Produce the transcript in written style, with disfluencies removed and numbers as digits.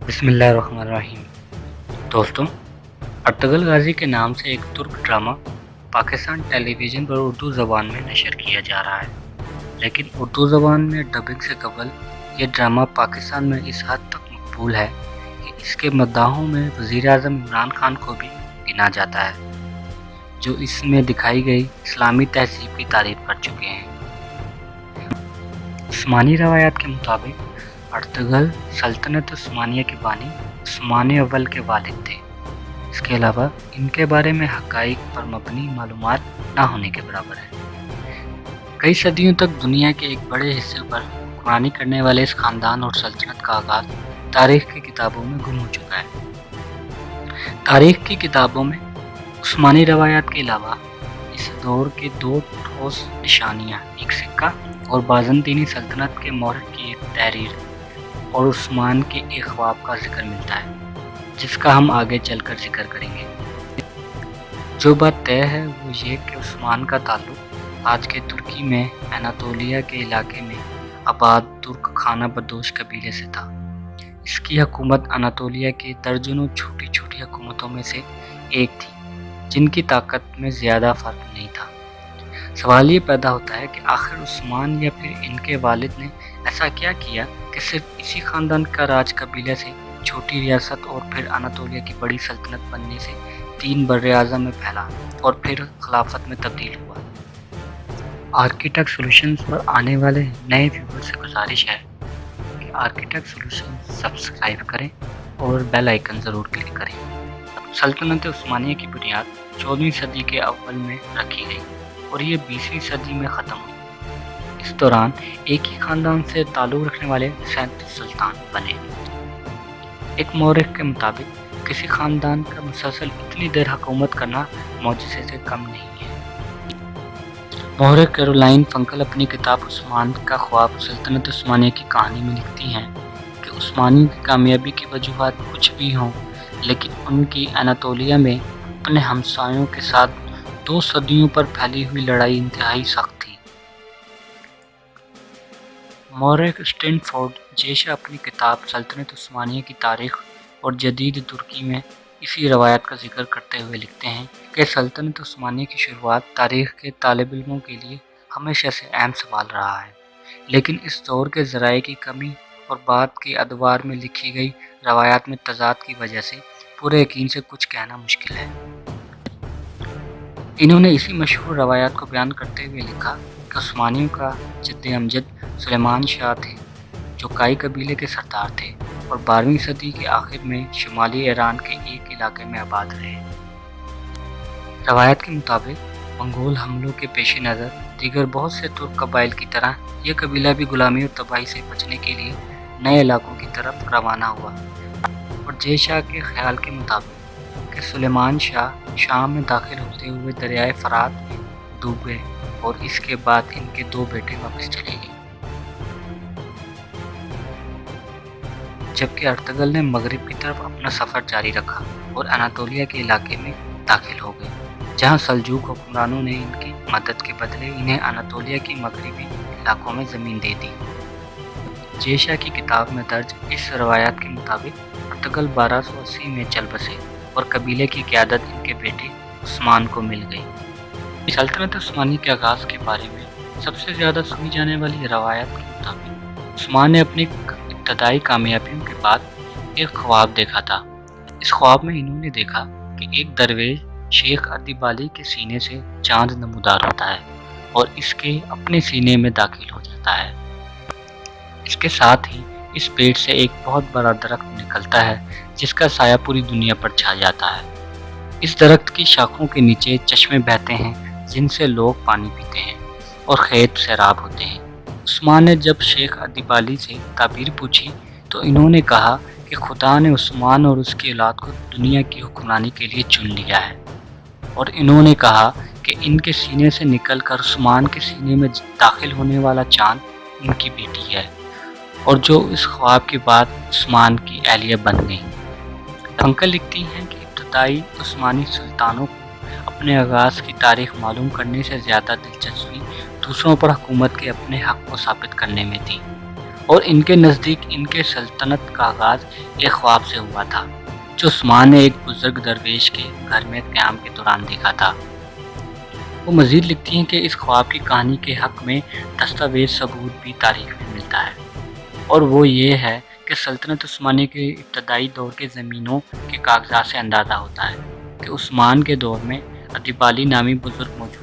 بسم اللہ الرحمن الرحیم۔ دوستوں، ارطغرل غازی کے نام سے ایک ترک ڈرامہ پاکستان ٹیلی ویژن پر اردو زبان میں نشر کیا جا رہا ہے، لیکن اردو زبان میں ڈبنگ سے قبل یہ ڈرامہ پاکستان میں اس حد تک مقبول ہے کہ اس کے مداحوں میں وزیر اعظم عمران خان کو بھی گنا جاتا ہے، جو اس میں دکھائی گئی اسلامی تہذیب کی تعریف کر چکے ہیں۔ عثمانی روایات کے مطابق ارطغرل سلطنت عثمانیہ کے بانی عثمان اول کے والد تھے۔ اس کے علاوہ ان کے بارے میں حقائق پر مبنی معلومات نہ ہونے کے برابر ہے۔ کئی صدیوں تک دنیا کے ایک بڑے حصے پر حکمرانی کرنے والے اس خاندان اور سلطنت کا آغاز تاریخ کی کتابوں میں گم ہو چکا ہے۔ تاریخ کی کتابوں میں عثمانی روایات کے علاوہ اس دور کے دو ٹھوس نشانیاں، ایک سکہ اور بازنطینی سلطنت کے مہر کی ایک تحریر اور عثمان کے ایک خواب کا ذکر ملتا ہے، جس کا ہم آگے چل کر ذکر کریں گے۔ جو بات طے ہے وہ یہ کہ عثمان کا تعلق آج کے ترکی میں اناطولیہ کے علاقے میں آباد ترک خانہ بدوش قبیلے سے تھا۔ اس کی حکومت اناطولیہ کے درجنوں چھوٹی چھوٹی حکومتوں میں سے ایک تھی، جن کی طاقت میں زیادہ فرق نہیں تھا۔ سوال یہ پیدا ہوتا ہے کہ آخر عثمان یا پھر ان کے والد نے ایسا کیا کیا کہ صرف اسی خاندان کا راج قبیلے سے چھوٹی ریاست اور پھر اناطولیہ کی بڑی سلطنت بننے سے 3 بر اعظم میں پھیلا اور پھر خلافت میں تبدیل ہوا۔ آرکیٹیکٹ سولوشنز پر آنے والے نئے ویور سے گزارش ہے کہ آرکیٹیکٹ سولوشنز سبسکرائب کریں اور بیل آئیکن ضرور کلک کریں۔ سلطنت عثمانیہ کی بنیاد 14ویں صدی کے اول میں رکھی گئی اور یہ 20ویں صدی میں ختم ہوئی۔ اس دوران ایک ہی خاندان سے تعلق رکھنے والے 37 سلطان بنے۔ ایک مورخ کے مطابق کسی خاندان کا مسلسل اتنی دیر حکومت کرنا معجزے سے کم نہیں ہے۔ مورخ کیرولائن فنکل اپنی کتاب عثمان کا خواب سلطنت عثمانیہ کی کہانی میں لکھتی ہیں کہ عثمانیوں کی کامیابی کی وجوہات کچھ بھی ہوں، لیکن ان کی اناطولیہ میں اپنے ہمسایوں کے ساتھ 2 صدیوں پر پھیلی ہوئی لڑائی انتہائی سخت تھی۔ مورخ اسٹینفورڈ جیشا اپنی کتاب سلطنت عثمانیہ کی تاریخ اور جدید ترکی میں اسی روایت کا ذکر کرتے ہوئے لکھتے ہیں کہ سلطنت عثمانیہ کی شروعات تاریخ کے طالب علموں کے لیے ہمیشہ سے اہم سوال رہا ہے، لیکن اس دور کے ذرائع کی کمی اور بعد کے ادوار میں لکھی گئی روایات میں تضاد کی وجہ سے پورے یقین سے کچھ کہنا مشکل ہے۔ انہوں نے اسی مشہور روایات کو بیان کرتے ہوئے لکھا کہ عثمانیوں کا جد امجد سلیمان شاہ تھے، جو کائی قبیلے کے سردار تھے اور 12ویں صدی کے آخر میں شمالی ایران کے ایک علاقے میں آباد رہے۔ روایت کے مطابق منگول حملوں کے پیش نظر دیگر بہت سے ترک قبائل کی طرح یہ قبیلہ بھی غلامی اور تباہی سے بچنے کے لیے نئے علاقوں کی طرف روانہ ہوا، اور جے شاہ کے خیال کے مطابق کہ سلیمان شاہ شام میں داخل ہوتے ہوئے دریائے فرات میں ڈوب گئے اور اس کے بعد ان کے 2 بیٹے واپس چلے گئے، جبکہ ارطغرل نے مغرب کی طرف اپنا سفر جاری رکھا اور اناطولیہ کے علاقے میں داخل ہو گئے، جہاں سلجوق حکمرانوں نے ان کی مدد کے بدلے انہیں اناطولیہ کی مغربی علاقوں میں زمین دے دی۔ جیشا کی کتاب میں درج اس روایات کے مطابق ارطغرل 1280 میں چل بسے اور قبیلے کی قیادت ان کے بیٹے عثمان کو مل گئی۔ سلطنت عثمانی کے آغاز کے بارے میں سب سے زیادہ سنی جانے والی روایت کے مطابق عثمان نے اپنی ابتدائی کامیابیوں کے بعد ایک خواب دیکھا تھا۔ اس خواب میں انہوں نے دیکھا کہ ایک درویش شیخ ادیبالی کے سینے سے چاند نمودار ہوتا ہے اور اس کے اپنے سینے میں داخل ہو جاتا ہے۔ اس کے ساتھ ہی اس پیڑ سے ایک بہت بڑا درخت نکلتا ہے جس کا سایہ پوری دنیا پر چھا جاتا ہے۔ اس درخت کی شاخوں کے نیچے چشمے بہتے ہیں جن سے لوگ پانی پیتے ہیں اور کھیت سیراب ہوتے ہیں۔ عثمان نے جب شیخ ادیبالی سے تعبیر پوچھی تو انہوں نے کہا کہ خدا نے عثمان اور اس کی اولاد کو دنیا کی حکمرانی کے لیے چن لیا ہے، اور انہوں نے کہا کہ ان کے سینے سے نکل کر عثمان کے سینے میں داخل ہونے والا چاند ان کی بیٹی ہے، اور جو اس خواب کے بعد عثمان کی اہلیہ بن گئی۔ فنکل لکھتی ہیں کہ ابتدائی عثمانی سلطانوں کو اپنے آغاز کی تاریخ معلوم کرنے سے زیادہ دلچسپی دوسروں پر حکومت کے اپنے حق کو ثابت کرنے میں تھی۔ اور ان کے نزدیک ان کے سلطنت کا آغاز ایک خواب سے ہوا تھا جو عثمان نے ایک بزرگ درویش کے گھر میں قیام کے دوران دیکھا تھا۔ وہ مزید لکھتی ہیں کہ اس خواب کی کہانی کے حق میں دستاویز ثبوت بھی تاریخ میں ملتا ہے، اور وہ یہ ہے کہ سلطنت عثمانیہ کے ابتدائی دور کے زمینوں کے کاغذات سے اندازہ ہوتا ہے کہ عثمان کے دور میں ادیب علی نامی بزرگ موجود